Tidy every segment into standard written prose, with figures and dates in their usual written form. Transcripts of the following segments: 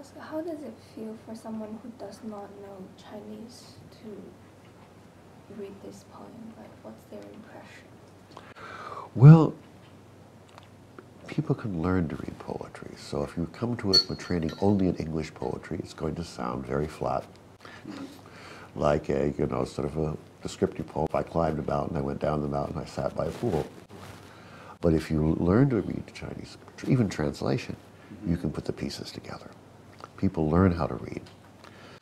ask, how does it feel for someone who does not know Chinese to read this poem? Like, what's their impression? Well, people can learn to read poetry. So if you come to it with training only in English poetry, it's going to sound very flat, like a, sort of a descriptive poem. I climbed a mountain, I went down the mountain, I sat by a pool. But if you learn to read Chinese, even translation, you can put the pieces together. People learn how to read.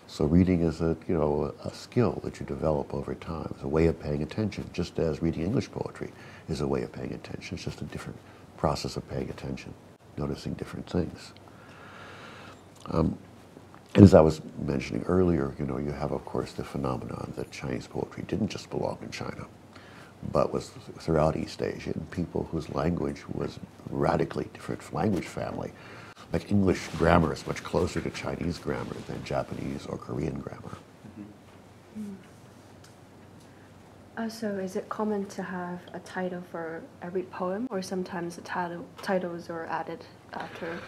So reading is a skill that you develop over time. It's a way of paying attention, just as reading English poetry is a way of paying attention. It's just a different process of paying attention, noticing different things. And as I was mentioning earlier, you have, of course, the phenomenon that Chinese poetry didn't just belong in China, but was throughout East Asia, and people whose language was radically different language family. Like English grammar is much closer to Chinese grammar than Japanese or Korean grammar. So is it common to have a title for every poem, or sometimes the titles are added after?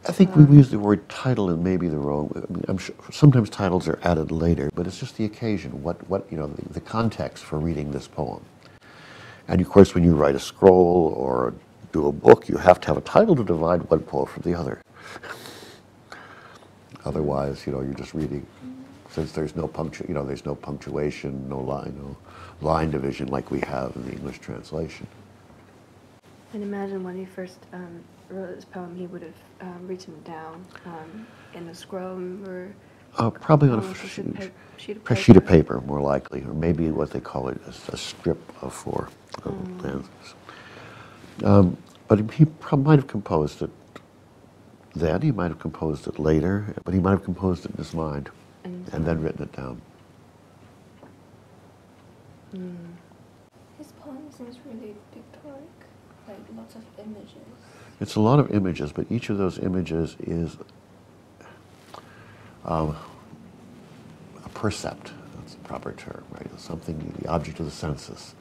I think we use the word title in maybe the wrong. I'm sure sometimes titles are added later, but it's just the occasion, the context for reading this poem. And of course, when you write a scroll or do a book, you have to have a title to divide one poem from the other. Otherwise, you're just reading. Since there's no there's no punctuation, no line division like we have in the English translation. And imagine when he first wrote this poem, he would have written it down in a scroll or probably on a sheet of paper, more likely, or maybe what they call it a strip of four lenses. But he might have composed it then, he might have composed it later, but he might have composed it in his mind and then written it down. His poem seems really pictorial, like lots of images. It's a lot of images, but each of those images is a percept, that's the proper term, right? It's something, the object of the senses.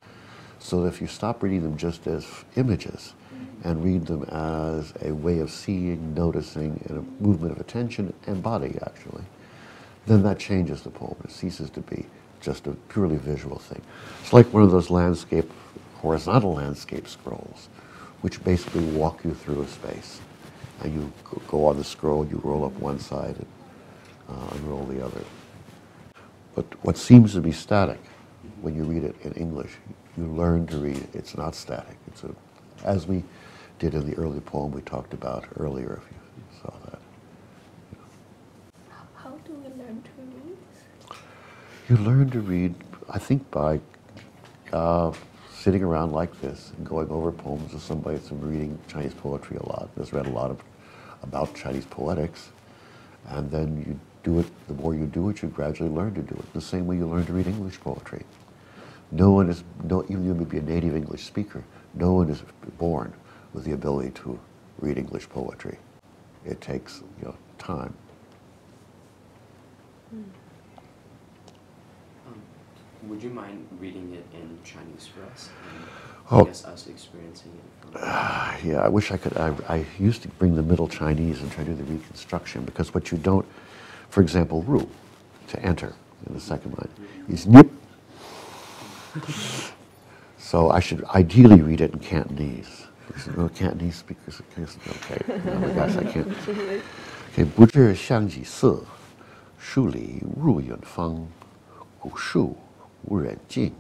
So if you stop reading them just as images and read them as a way of seeing, noticing, and a movement of attention and body, actually, then that changes the poem. It ceases to be just a purely visual thing. It's like one of those horizontal landscape scrolls, which basically walk you through a space. And you go on the scroll, you roll up one side and unroll the other. But what seems to be static, when you read it in English, you learn to read it. It's not static. As we did in the early poem we talked about earlier, if you saw that. How do we learn to read? You learn to read, I think, by sitting around like this and going over poems with somebody that's been reading Chinese poetry a lot, has read a lot about Chinese poetics, and then you do it. The more you do it, you gradually learn to do it. The same way you learn to read English poetry. Even you may be a native English speaker, no one is born with the ability to read English poetry. It takes time. Would you mind reading it in Chinese for us? And I guess us experiencing it. Yeah, I wish I could. I used to bring the Middle Chinese and try to do the reconstruction, because what you don't, for example, ru, to enter in the second line, is nip. So I should ideally read it in Cantonese. No Cantonese speakers. Okay, oh gosh, I can't. Okay, 不知香几色，树里入远方，古树无人径，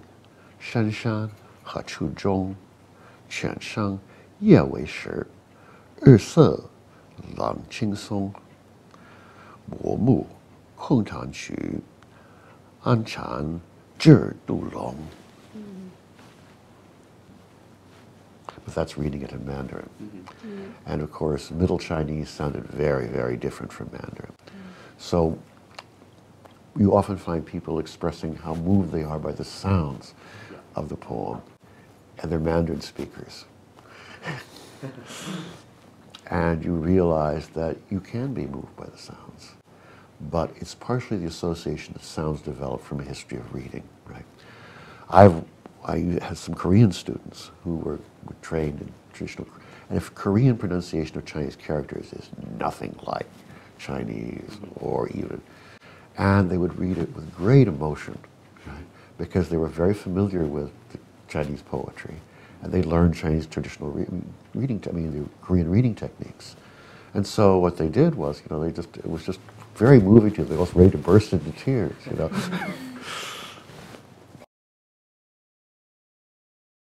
山山何处中？犬声夜为时，日色朗青松。薄暮空堂曲，安禅智度龙。But that's reading it in Mandarin. And of course, Middle Chinese sounded very, very different from Mandarin. So you often find people expressing how moved they are by the sounds of the poem, and they're Mandarin speakers. And you realize that you can be moved by the sounds, but it's partially the association that sounds develop from a history of reading, right? I had some Korean students who were trained in traditional, and if Korean pronunciation of Chinese characters is nothing like Chinese or even, and they would read it with great emotion, right? Because they were very familiar with the Chinese poetry, and they learned Chinese traditional reading, the Korean reading techniques. And so what they did was, it was just very moving to them. They were almost ready to burst into tears,